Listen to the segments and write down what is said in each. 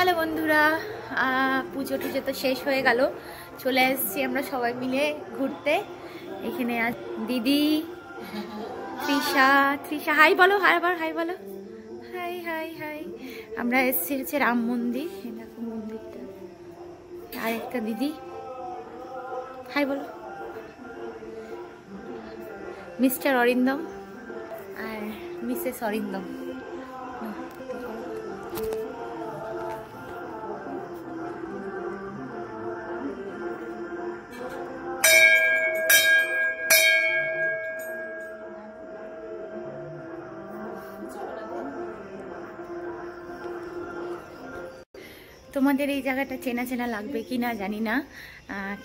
Hello বন্ধুরা, পুজো টুজো তো শেষ হয়ে গেল, চলে এসেছি আমরা সবাই মিলে ঘুরতে। এখানে দিদি তৃষা হাই বলো, হাই বলো, হাই হাই হাই। আমরা এসেছি হচ্ছে রাম মন্দির, দেখো মন্দিরটা। আর একটা দিদি হাই বলো, মিস্টার অরিন্দম আর মিসেস অরিন্দম। তোমাদের এই জায়গাটা চেনা চেনা লাগবে কি না জানি না,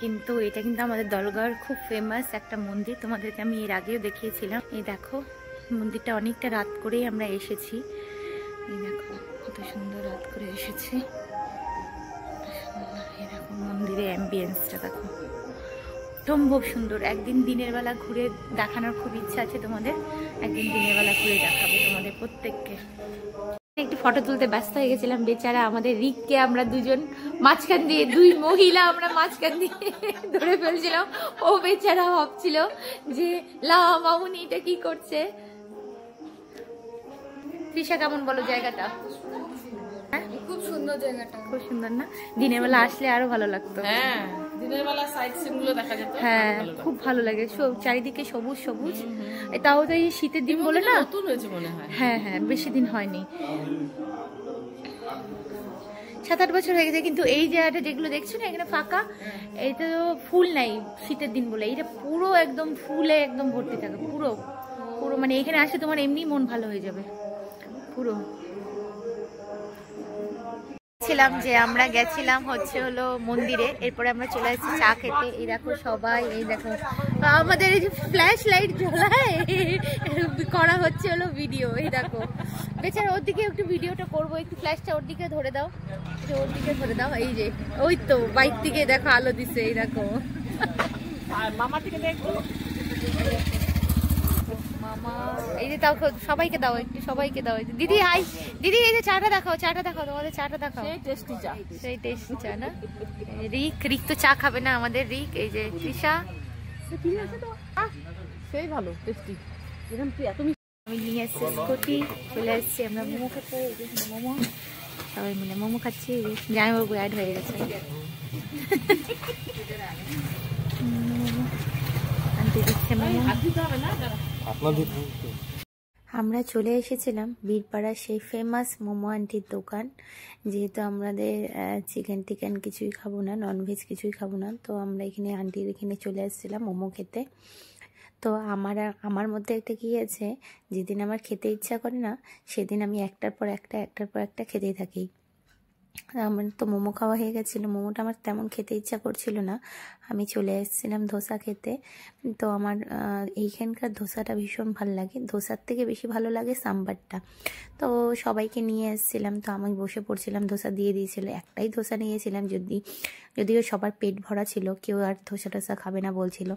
কিন্তু এটা কিন্তু আমাদের দলগাঁওর খুব ফেমাস একটা মন্দির। তোমাদেরকে আমি এর আগেও দেখিয়েছিলাম। এই দেখো মন্দিরটা অনেকটা রাত করেই আমরা এসেছি। এই দেখো কত সুন্দর রাত করে এসেছি। এই দেখো মন্দিরের অ্যাম্বিয়েন্সটা দেখো, সম্ভব সুন্দর। একদিন দিনের বেলা ঘুরে দেখানোর খুব ইচ্ছা আছে তোমাদের, একদিন দিনের বেলা ঘুরে দেখাবো তোমাদের প্রত্যেককে। একটু ফটো তুলতে ব্যস্ত হয়ে গেছিলাম, বেচারা আমাদের রিককে আমরা দুজন মাঝখান দিয়ে, দুই মহিলা আমরা মাঝখান দিয়ে ধরে ফেলছিলাম। ও বেচারা ভাবছিল যে লা মামুনি এটা কি করছে। তৃষা কেমন বলো জায়গাটা? খুব সুন্দর জায়গাটা, খুব সুন্দর না? দিনের বেলা আসলে আরো ভালো লাগতো। হ্যাঁ দিনের বেলা সাইড সিন গুলো দেখা যেত। হ্যাঁ খুব ভালো লাগে, চারিদিকে সবুজ সবুজ। তাও তো এই শীতের দিন বলে না, নতুন হয়েছে মনে হয়। হ্যাঁ হ্যাঁ বেশি দিন হয়নি, 7-8 বছর হয়ে গেছে। কিন্তু এই জায়গাটা যেগুলো দেখছো না এখানে ফাঁকা, এইটা তো ফুল নাই শীতের দিন বলে, এটা পুরো একদম ফুলে একদম ভর্তি থাকে, পুরো পুরো মানে এখানে আসলে তোমার এমনি মন ভালো হয়ে যাবে পুরো। ছিলাম যে আমরা গেছিলাম হচ্ছে হলো মন্দিরে, এরপরে আমরা চলে এসেছি চা খেতে। এই দেখো সবাই, এই দেখো আমাদের এই যে ফ্ল্যাশ লাইট জ্বলায় করা হচ্ছে হলো ভিডিও। এই দেখো বেচারা ওর দিকে একটু ভিডিওটা করবো, একটু ফ্ল্যাশটা ওর দিকে ধরে দাও, ওর দিকে ধরে দাও। এই যে ওই তো বাইক থেকে দেখো আলো দিছে, এই দেখো মামা থেকে দেখো মামা। এই যে তাও সবাইকে দাও, একটু সবাইকে দাও। দিদি হাই দিদি, এই যে চাটা দেখাও, চাটা দেখাও, তোমাদের চাটা দেখাও। সেই টেস্টি চা, সেই টেস্টি চা না? রিক তো চা খাবে না আমাদের রিক। এই যে তৃষা, সেই ভালো টেস্টি। আমি নিয়ে এসেছি স্কুটি, চলে এসেছি আমরা মোমো খেতে। মোমো সবাই মিলে মোমো খাচ্ছি, জামাইবাবু অ্যাড হয়ে গেছে। আনতে দিচ্ছে মোমো। আমরা চলে এসেছিলাম বীরপাড়ার সেই ফেমাস মোমো আন্টির দোকান। যেহেতু আমাদের চিকেন টিকেন কিছুই খাবো না, ননভেজ কিছুই খাবো না, তো আমরা এখানে আন্টির এখানে চলে এসেছিলাম মোমো খেতে। তো আমার মধ্যে একটা কী আছে, যেদিন আমার খেতে ইচ্ছা করে না সেদিন আমি একটার পর একটা খেতেই থাকি। আমার তো মোমো খাওয়া হয়ে গেছিলো, মোমোটা আমার তেমন খেতে ইচ্ছা করছিল না, আমি চলে এসেছিলাম ধোসা খেতে। তো আমার এইখানকার ধোসাটা ভীষণ ভালো লাগে, ধোসার থেকে বেশি ভালো লাগে সাম্বারটা। তো সবাইকে নিয়ে এসেছিলাম, তো আমি বসে পড়ছিলাম, ধোসা দিয়ে দিয়েছিল। একটাই ধোসা নিয়েছিলাম, যদিও সবার পেট ভরা ছিল, কেউ আর ধোসা টোসা খাবে না বলছিল,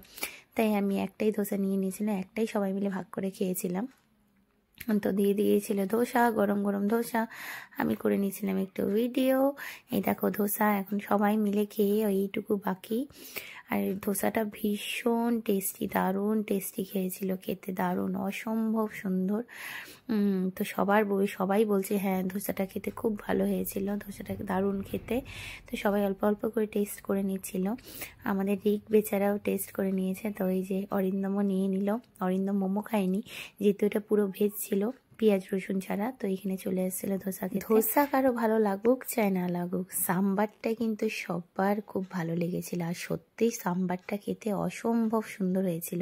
তাই আমি একটাই ধোসা নিয়ে নিয়েছিলাম, একটাই সবাই মিলে ভাগ করে খেয়েছিলাম। তো দিয়ে দিয়েছিল ধোসা, গরম গরম ধোসা, আমি করে নিয়েছিলাম একটু ভিডিও। এই দেখো ধোসা এখন সবাই মিলে খেয়ে এইটুকু বাকি। আর ধোসাটা ভীষণ টেস্টি, দারুণ টেস্টি খেয়েছিল, খেতে দারুণ, অসম্ভব সুন্দর। তো সবাই বলছে হ্যাঁ ধোসাটা খেতে খুব ভালো হয়েছিল, ধোসাটা দারুণ খেতে। তো সবাই অল্প অল্প করে টেস্ট করে নিচ্ছিল, আমাদের রিক বেচারাও টেস্ট করে নিয়েছে। তো এই যে অরিন্দমও নিয়ে নিল, অরিন্দম মোমো খায়নি যেহেতু এটা পুরো ভেজ ছিল, পেঁয়াজ রসুন ছাড়া। তো এখানে চলে এসেছিল ধোসা খেতে। ধোসা কারো ভালো লাগুক চাই না লাগুক, সাম্বারটা কিন্তু সবার খুব ভালো লেগেছিল, আর সত্যিই সাম্বারটা খেতে অসম্ভব সুন্দর হয়েছিল।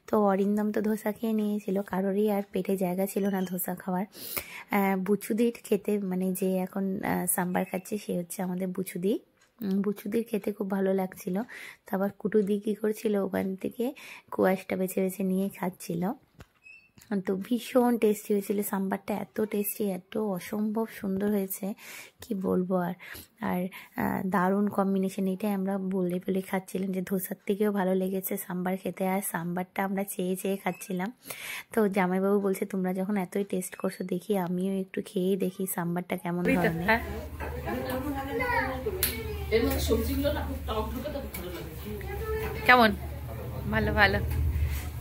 তো অরিন্দম তো ধোসা খেয়ে নিয়েছিল, কারোরই আর পেটে জায়গা ছিল না ধোসা খাওয়ার। বুচুদির খেতে, মানে যে এখন সাম্বার খাচ্ছে সে হচ্ছে আমাদের বুচুদির খেতে খুব ভালো লাগছিল। তো আবার কুটুদি কী করছিল, ওখান থেকে কুয়াশটা বেছে বেছে নিয়ে খাচ্ছিল। তো ভীষণ টেস্টি হয়েছিল সাম্বারটা, এত টেস্টি, এত অসম্ভব সুন্দর হয়েছে কি বলবো। আর দারুণ কম্বিনেশন, এটাই আমরা বলে খাচ্ছিলাম যে ধোসার থেকেও ভালো লেগেছে সাম্বার খেতে, আর সাম্বারটা আমরা চেয়ে চেয়ে খাচ্ছিলাম। তো জামাইবাবু বলছে তোমরা যখন এতই টেস্ট করছো দেখি আমিও একটু খেয়ে দেখি সাম্বারটা কেমন ধরনের। এর মধ্যে সবজিগুলো না খুব টক ঢুকে তো ভালো লাগে। কেমন? ভালো ভালো,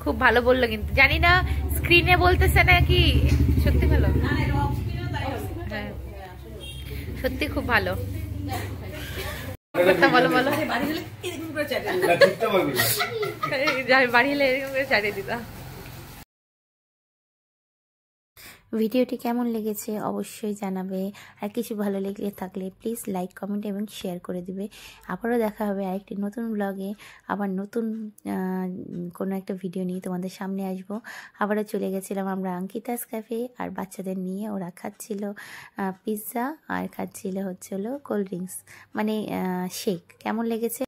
খুব ভালো বললো, কিন্তু জানি না স্ক্রিনে বলতেছে নাকি সত্যি ভালো। হ্যাঁ সত্যি খুব ভালো। বলো বলো, বাড়ি হলে এরকম করে চাটিয়ে দিতাম। ভিডিওটি কেমন লেগেছে অবশ্যই জানাবে, আর কিছু ভালো লেগে থাকলে প্লিজ লাইক কমেন্ট এবং শেয়ার করে দিবে। আবারও দেখা হবে আরেকটি নতুন ব্লগে, আবার নতুন কোনো একটা ভিডিও নিয়ে তোমাদের সামনে আসবো। আবারও চলে গেছিলাম আমরা অঙ্কিতাস ক্যাফে, আর বাচ্চাদের নিয়ে ওরা খাচ্ছিল পিৎজা আর খাচ্ছিল হলো কোল্ড ড্রিঙ্কস, মানে শেক। কেমন লেগেছে